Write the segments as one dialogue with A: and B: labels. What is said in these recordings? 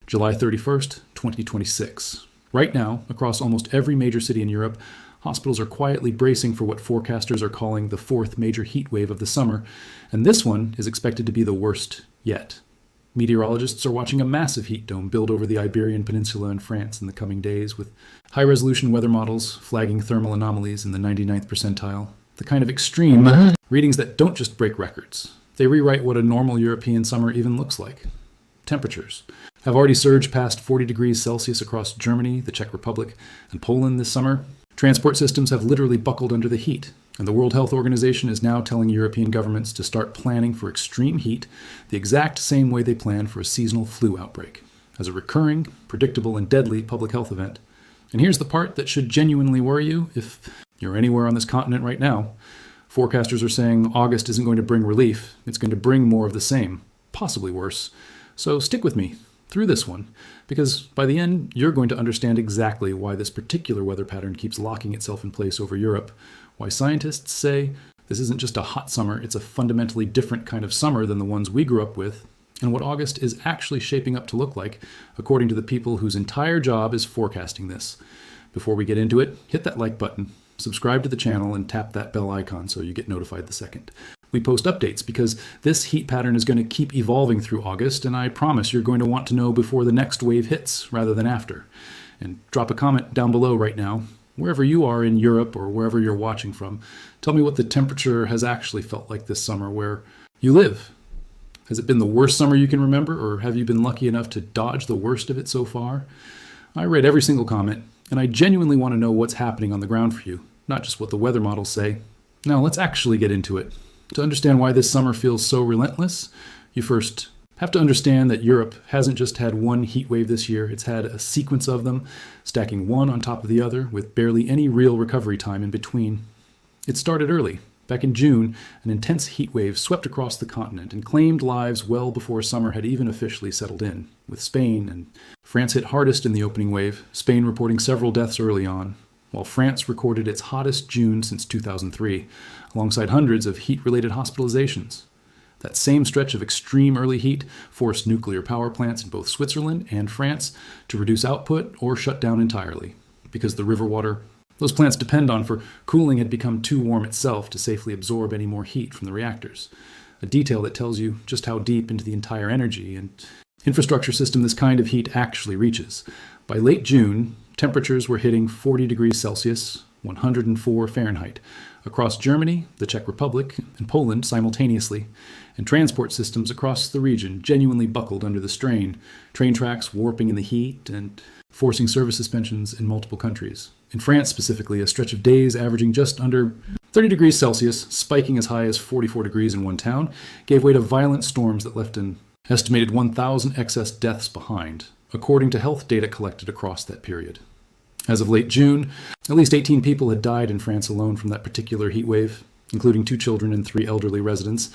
A: July 31st, 2026. Right now, across almost every major city in Europe, hospitals are quietly bracing for what forecasters are calling the fourth major heat wave of the summer, and this one is expected to be the worst yet. Meteorologists are watching a massive heat dome build over the Iberian Peninsula in France in the coming days, with high-resolution weather models flagging thermal anomalies in the 99th percentile, the kind of extreme readings that don't just break records. They rewrite what a normal European summer even looks like. Temperatures have already surged past 40 degrees Celsius across Germany, the Czech Republic, and Poland this summer. Transport systems have literally buckled under the heat, and the World Health Organization is now telling European governments to start planning for extreme heat the exact same way they plan for a seasonal flu outbreak, as a recurring, predictable, and deadly public health event. And here's the part that should genuinely worry you if you're anywhere on this continent right now. Forecasters are saying August isn't going to bring relief, it's going to bring more of the same, possibly worse. So stick with me through this one, because by the end, you're going to understand exactly why this particular weather pattern keeps locking itself in place over Europe, why scientists say this isn't just a hot summer, it's a fundamentally different kind of summer than the ones we grew up with, and what August is actually shaping up to look like, according to the people whose entire job is forecasting this. Before we get into it, hit that like button, subscribe to the channel, and tap that bell icon so you get notified the second we post updates, because this heat pattern is going to keep evolving through August, and I promise you're going to want to know before the next wave hits rather than after. And drop a comment down below right now, wherever you are in Europe or wherever you're watching from. Tell me what the temperature has actually felt like this summer where you live. Has it been the worst summer you can remember, or have you been lucky enough to dodge the worst of it so far? I read every single comment, and I genuinely want to know what's happening on the ground for you, not just what the weather models say. Now let's actually get into it. To understand why this summer feels so relentless, you first have to understand that Europe hasn't just had one heat wave this year, it's had a sequence of them, stacking one on top of the other with barely any real recovery time in between. It started early. Back in June, an intense heat wave swept across the continent and claimed lives well before summer had even officially settled in, with Spain and France hit hardest in the opening wave, Spain reporting several deaths early on, while France recorded its hottest June since 2003, alongside hundreds of heat-related hospitalizations. That same stretch of extreme early heat forced nuclear power plants in both Switzerland and France to reduce output or shut down entirely, because the river water those plants depend on for cooling had become too warm itself to safely absorb any more heat from the reactors. A detail that tells you just how deep into the entire energy and infrastructure system this kind of heat actually reaches. By late June, temperatures were hitting 40 degrees Celsius, 104 Fahrenheit, across Germany, the Czech Republic, and Poland simultaneously, and transport systems across the region genuinely buckled under the strain, train tracks warping in the heat and forcing service suspensions in multiple countries. In France specifically, a stretch of days averaging just under 30 degrees Celsius, spiking as high as 44 degrees in one town, gave way to violent storms that left an estimated 1,000 excess deaths behind, according to health data collected across that period. As of late June, at least 18 people had died in France alone from that particular heat wave, including 2 children and 3 elderly residents,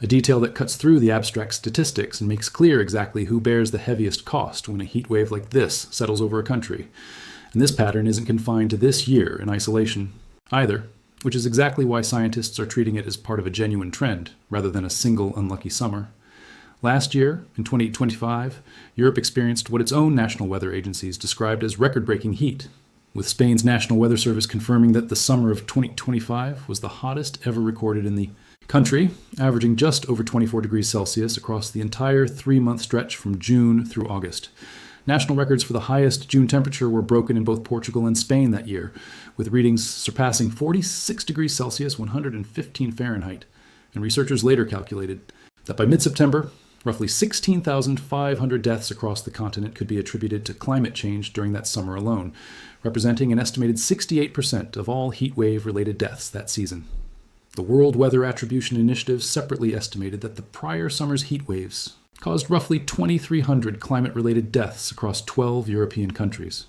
A: a detail that cuts through the abstract statistics and makes clear exactly who bears the heaviest cost when a heat wave like this settles over a country. And this pattern isn't confined to this year in isolation either, which is exactly why scientists are treating it as part of a genuine trend rather than a single unlucky summer. Last year, in 2025, Europe experienced what its own national weather agencies described as record-breaking heat, with Spain's National Weather Service confirming that the summer of 2025 was the hottest ever recorded in the country, averaging just over 24 degrees Celsius across the entire 3-month stretch from June through August. National records for the highest June temperature were broken in both Portugal and Spain that year, with readings surpassing 46 degrees Celsius, 115 Fahrenheit, and researchers later calculated that by mid-September, roughly 16,500 deaths across the continent could be attributed to climate change during that summer alone, representing an estimated 68% of all heat wave-related deaths that season. The World Weather Attribution Initiative separately estimated that the prior summer's heat waves caused roughly 2,300 climate-related deaths across 12 European countries.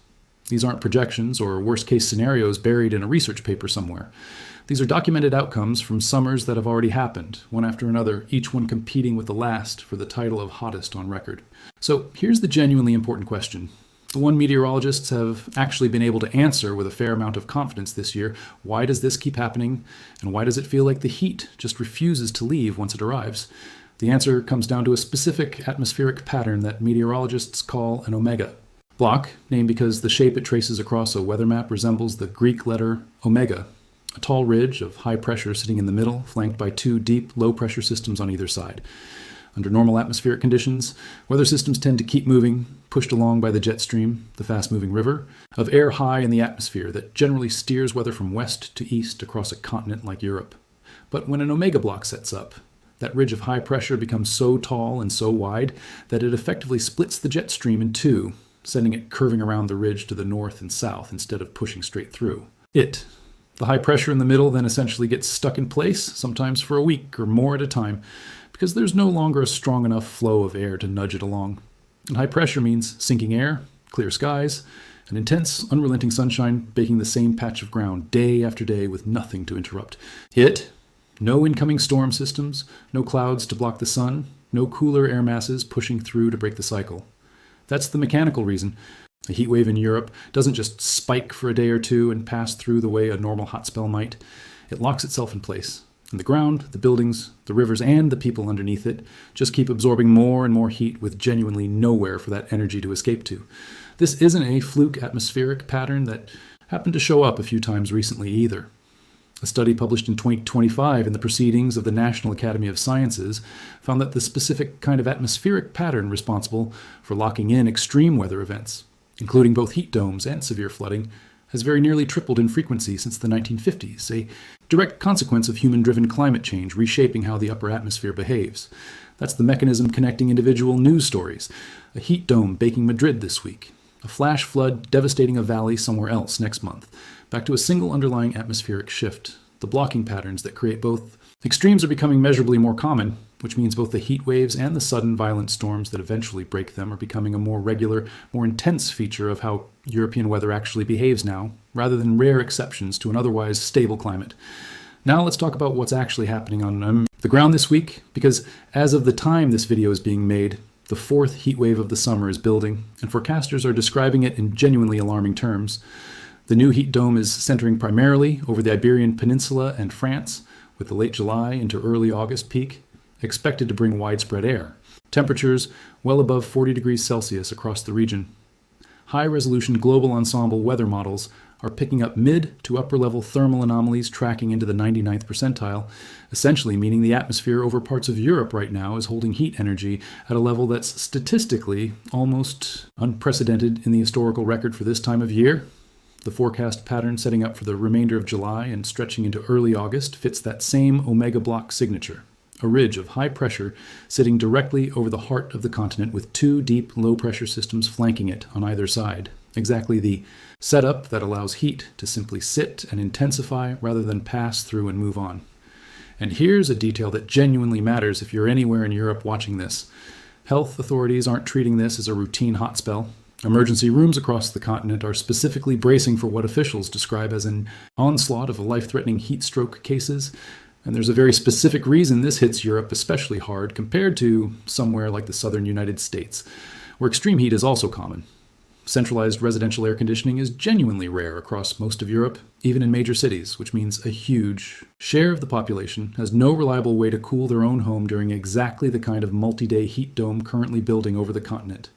A: These aren't projections or worst-case scenarios buried in a research paper somewhere. These are documented outcomes from summers that have already happened, one after another, each one competing with the last for the title of hottest on record. So here's the genuinely important question. The one meteorologists have actually been able to answer with a fair amount of confidence this year. Why does this keep happening? And why does it feel like the heat just refuses to leave once it arrives? The answer comes down to a specific atmospheric pattern that meteorologists call an omega. Block, named because the shape it traces across a weather map resembles the Greek letter omega, a tall ridge of high pressure sitting in the middle, flanked by two deep, low-pressure systems on either side. Under normal atmospheric conditions, weather systems tend to keep moving, pushed along by the jet stream, the fast-moving river, of air high in the atmosphere that generally steers weather from west to east across a continent like Europe. But when an omega block sets up, that ridge of high pressure becomes so tall and so wide that it effectively splits the jet stream in two, sending it curving around the ridge to the north and south instead of pushing straight through. The high pressure in the middle then essentially gets stuck in place, sometimes for a week or more at a time, because there's no longer a strong enough flow of air to nudge it along. And high pressure means sinking air, clear skies, and intense, unrelenting sunshine baking the same patch of ground day after day with nothing to interrupt. No incoming storm systems, no clouds to block the sun, no cooler air masses pushing through to break the cycle. That's the mechanical reason. A heat wave in Europe doesn't just spike for a day or two and pass through the way a normal hot spell might. It locks itself in place. And the ground, the buildings, the rivers, and the people underneath it just keep absorbing more and more heat with genuinely nowhere for that energy to escape to. This isn't a fluke atmospheric pattern that happened to show up a few times recently either. A study published in 2025 in the Proceedings of the National Academy of Sciences found that the specific kind of atmospheric pattern responsible for locking in extreme weather events, including both heat domes and severe flooding, has very nearly tripled in frequency since the 1950s, a direct consequence of human-driven climate change reshaping how the upper atmosphere behaves. That's the mechanism connecting individual news stories. A heat dome baking Madrid this week, a flash flood devastating a valley somewhere else next month, back to a single underlying atmospheric shift. The blocking patterns that create both. Extremes are becoming measurably more common, which means both the heat waves and the sudden violent storms that eventually break them are becoming a more regular, more intense feature of how European weather actually behaves now, rather than rare exceptions to an otherwise stable climate. Now let's talk about what's actually happening on the ground this week, because as of the time this video is being made, the fourth heat wave of the summer is building, and forecasters are describing it in genuinely alarming terms. The new heat dome is centering primarily over the Iberian Peninsula and France, with the late July into early August peak expected to bring widespread air. Temperatures well above 40 degrees Celsius across the region. High-resolution global ensemble weather models are picking up mid to upper-level thermal anomalies tracking into the 99th percentile, essentially meaning the atmosphere over parts of Europe right now is holding heat energy at a level that's statistically almost unprecedented in the historical record for this time of year. The forecast pattern setting up for the remainder of July and stretching into early August fits that same omega block signature, a ridge of high pressure sitting directly over the heart of the continent with two deep low-pressure systems flanking it on either side. Exactly the setup that allows heat to simply sit and intensify rather than pass through and move on. And here's a detail that genuinely matters if you're anywhere in Europe watching this. Health authorities aren't treating this as a routine hot spell. Emergency rooms across the continent are specifically bracing for what officials describe as an onslaught of life-threatening heat stroke cases, and there's a very specific reason this hits Europe especially hard compared to somewhere like the southern United States, where extreme heat is also common. Centralized residential air conditioning is genuinely rare across most of Europe, even in major cities, which means a huge share of the population has no reliable way to cool their own home during exactly the kind of multi-day heat dome currently building over the continent.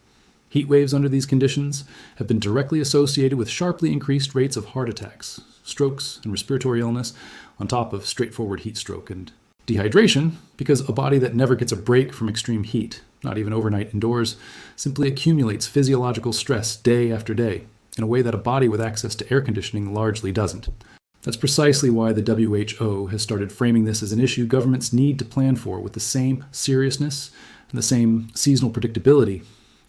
A: Heat waves under these conditions have been directly associated with sharply increased rates of heart attacks, strokes, and respiratory illness, on top of straightforward heat stroke and dehydration, because a body that never gets a break from extreme heat, not even overnight indoors, simply accumulates physiological stress day after day, in a way that a body with access to air conditioning largely doesn't. That's precisely why the WHO has started framing this as an issue governments need to plan for with the same seriousness and the same seasonal predictability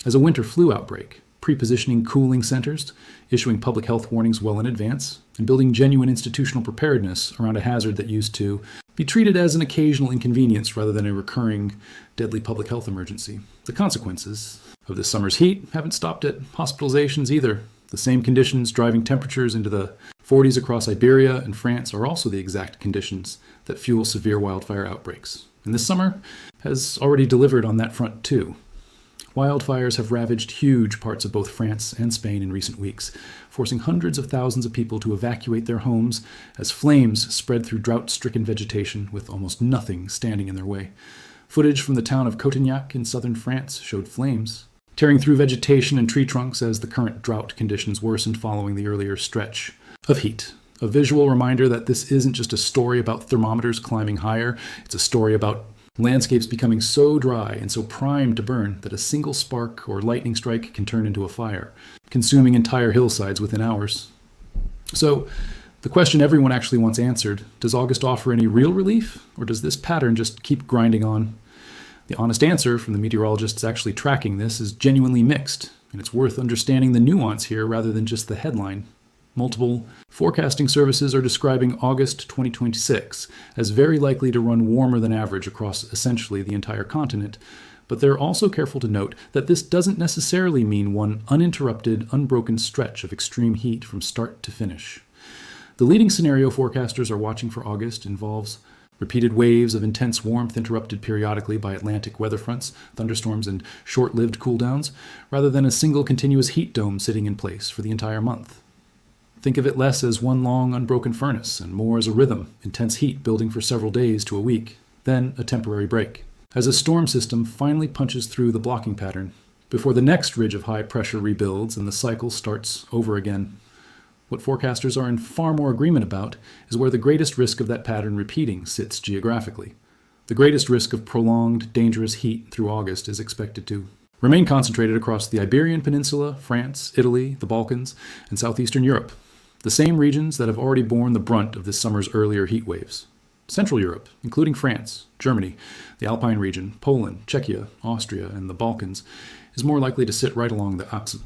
A: as a winter flu outbreak, pre-positioning cooling centers, issuing public health warnings well in advance, and building genuine institutional preparedness around a hazard that used to be treated as an occasional inconvenience rather than a recurring, deadly public health emergency. The consequences of this summer's heat haven't stopped at hospitalizations either. The same conditions driving temperatures into the 40s across Iberia and France are also the exact conditions that fuel severe wildfire outbreaks. And this summer has already delivered on that front too. Wildfires have ravaged huge parts of both France and Spain in recent weeks, forcing hundreds of thousands of people to evacuate their homes as flames spread through drought-stricken vegetation with almost nothing standing in their way. Footage from the town of Cotignac in southern France showed flames tearing through vegetation and tree trunks as the current drought conditions worsened following the earlier stretch of heat. A visual reminder that this isn't just a story about thermometers climbing higher, it's a story about landscapes becoming so dry and so primed to burn that a single spark or lightning strike can turn into a fire, consuming entire hillsides within hours. So, the question everyone actually wants answered, does August offer any real relief, or does this pattern just keep grinding on? The honest answer from the meteorologists actually tracking this is genuinely mixed, and it's worth understanding the nuance here rather than just the headline. Multiple forecasting services are describing August 2026 as very likely to run warmer than average across essentially the entire continent, but they're also careful to note that this doesn't necessarily mean one uninterrupted, unbroken stretch of extreme heat from start to finish. The leading scenario forecasters are watching for August involves repeated waves of intense warmth interrupted periodically by Atlantic weather fronts, thunderstorms, and short-lived cooldowns, rather than a single continuous heat dome sitting in place for the entire month. Think of it less as one long, unbroken furnace, and more as a rhythm, intense heat building for several days to a week, then a temporary break, as a storm system finally punches through the blocking pattern, before the next ridge of high pressure rebuilds and the cycle starts over again. What forecasters are in far more agreement about is where the greatest risk of that pattern repeating sits geographically. The greatest risk of prolonged, dangerous heat through August is expected to remain concentrated across the Iberian Peninsula, France, Italy, the Balkans, and southeastern Europe, the same regions that have already borne the brunt of this summer's earlier heat waves. Central Europe, including France, Germany, the Alpine region, Poland, Czechia, Austria, and the Balkans, is more likely to sit right along the Axe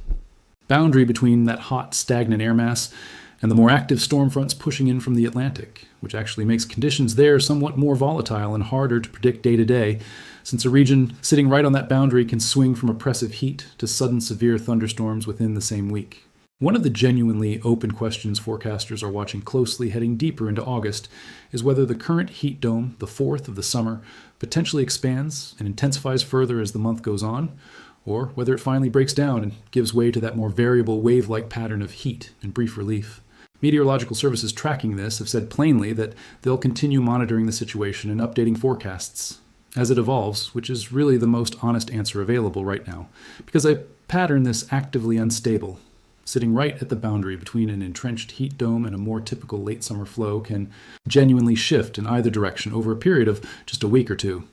A: boundary between that hot, stagnant air mass and the more active storm fronts pushing in from the Atlantic, which actually makes conditions there somewhat more volatile and harder to predict day to day, since a region sitting right on that boundary can swing from oppressive heat to sudden severe thunderstorms within the same week. One of the genuinely open questions forecasters are watching closely heading deeper into August is whether the current heat dome, the fourth of the summer, potentially expands and intensifies further as the month goes on, or whether it finally breaks down and gives way to that more variable wave-like pattern of heat and brief relief. Meteorological services tracking this have said plainly that they'll continue monitoring the situation and updating forecasts as it evolves, which is really the most honest answer available right now, because a pattern this actively unstable, sitting right at the boundary between an entrenched heat dome and a more typical late summer flow, can genuinely shift in either direction over a period of just a week or two.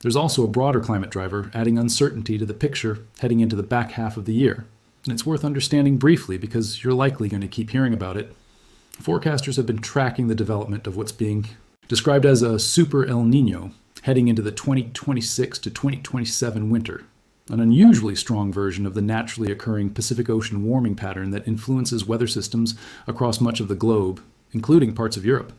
A: There's also a broader climate driver adding uncertainty to the picture heading into the back half of the year. And it's worth understanding briefly because you're likely going to keep hearing about it. Forecasters have been tracking the development of what's being described as a super El Niño heading into the 2026 to 2027 winter, an unusually strong version of the naturally occurring Pacific Ocean warming pattern that influences weather systems across much of the globe, including parts of Europe.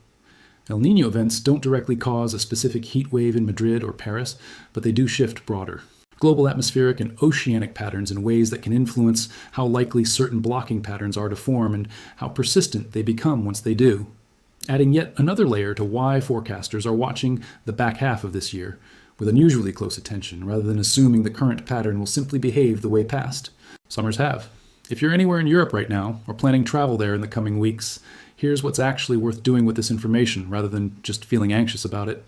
A: El Niño events don't directly cause a specific heat wave in Madrid or Paris, but they do shift broader global atmospheric and oceanic patterns in ways that can influence how likely certain blocking patterns are to form and how persistent they become once they do, adding yet another layer to why forecasters are watching the back half of this year with unusually close attention rather than assuming the current pattern will simply behave the way past summers have. If you're anywhere in Europe right now or planning travel there in the coming weeks, here's what's actually worth doing with this information rather than just feeling anxious about it.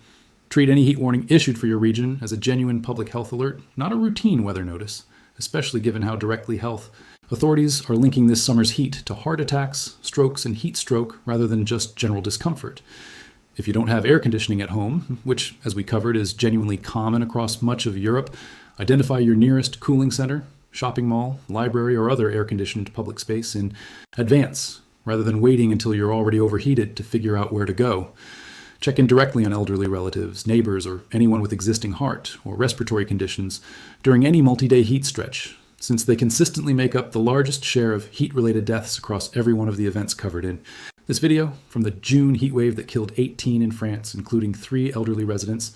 A: Treat any heat warning issued for your region as a genuine public health alert, not a routine weather notice, especially given how directly health authorities are linking this summer's heat to heart attacks, strokes, and heat stroke rather than just general discomfort. If you don't have air conditioning at home, which, as we covered, is genuinely common across much of Europe, identify your nearest cooling center, shopping mall, library, or other air-conditioned public space in advance, rather than waiting until you're already overheated to figure out where to go. Check in directly on elderly relatives, neighbors, or anyone with existing heart or respiratory conditions during any multi-day heat stretch, since they consistently make up the largest share of heat-related deaths across every one of the events covered in this video, from the June heat wave that killed 18 in France, including 3 elderly residents,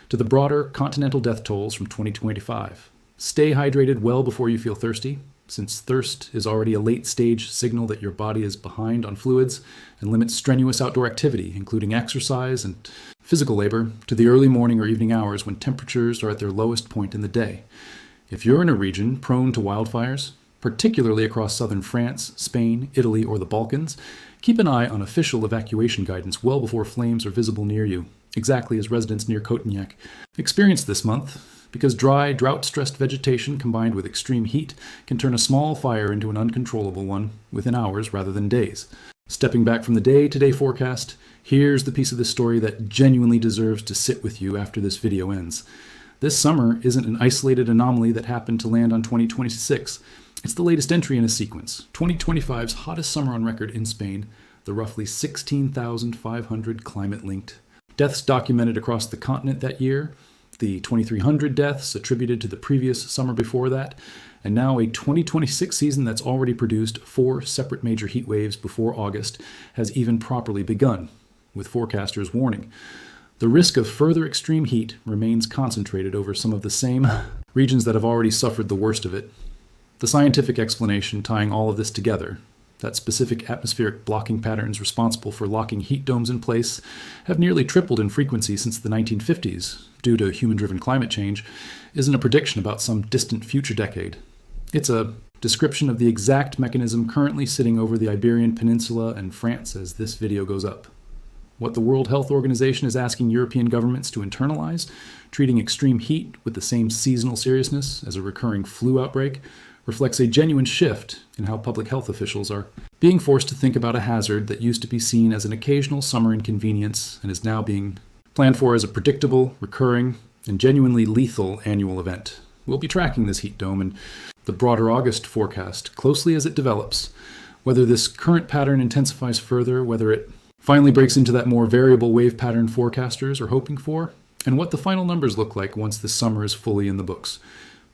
A: to the broader continental death tolls from 2025. Stay hydrated well before you feel thirsty, since thirst is already a late-stage signal that your body is behind on fluids, and limits strenuous outdoor activity, including exercise and physical labor, to the early morning or evening hours when temperatures are at their lowest point in the day. If you're in a region prone to wildfires, particularly across southern France, Spain, Italy, or the Balkans, keep an eye on official evacuation guidance well before flames are visible near you. exactly as residents near Cotignac experienced this month, because dry, drought-stressed vegetation combined with extreme heat can turn a small fire into an uncontrollable one within hours rather than days. Stepping back from the day-to-day forecast, here's the piece of the story that genuinely deserves to sit with you after this video ends. This summer isn't an isolated anomaly that happened to land on 2026. It's the latest entry in a sequence, 2025's hottest summer on record in Spain, the roughly 16,500 climate-linked deaths documented across the continent that year, the 2,300 deaths attributed to the previous summer before that, and now a 2026 season that's already produced 4 separate major heat waves before August has even properly begun, with forecasters warning. The risk of further extreme heat remains concentrated over some of the same regions that have already suffered the worst of it. The scientific explanation tying all of this together, that specific atmospheric blocking patterns responsible for locking heat domes in place have nearly tripled in frequency since the 1950s due to human-driven climate change, isn't a prediction about some distant future decade. It's a description of the exact mechanism currently sitting over the Iberian Peninsula and France as this video goes up. What the World Health Organization is asking European governments to internalize, treating extreme heat with the same seasonal seriousness as a recurring flu outbreak, reflects a genuine shift in how public health officials are being forced to think about a hazard that used to be seen as an occasional summer inconvenience and is now being planned for as a predictable, recurring, and genuinely lethal annual event. We'll be tracking this heat dome and the broader August forecast closely as it develops, whether this current pattern intensifies further, whether it finally breaks into that more variable wave pattern forecasters are hoping for, and what the final numbers look like once this summer is fully in the books.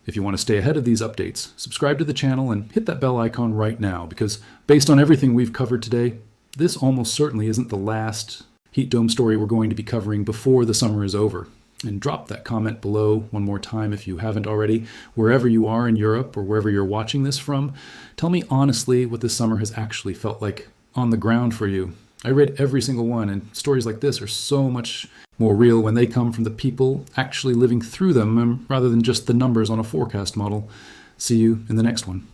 A: If you want to stay ahead of these updates, subscribe to the channel and hit that bell icon right now, because based on everything we've covered today, this almost certainly isn't the last heat dome story we're going to be covering before the summer is over. And drop that comment below one more time if you haven't already. Wherever you are in Europe or wherever you're watching this from, tell me honestly what this summer has actually felt like on the ground for you. I read every single one, and stories like this are so much more real when they come from the people actually living through them rather than just the numbers on a forecast model. See you in the next one.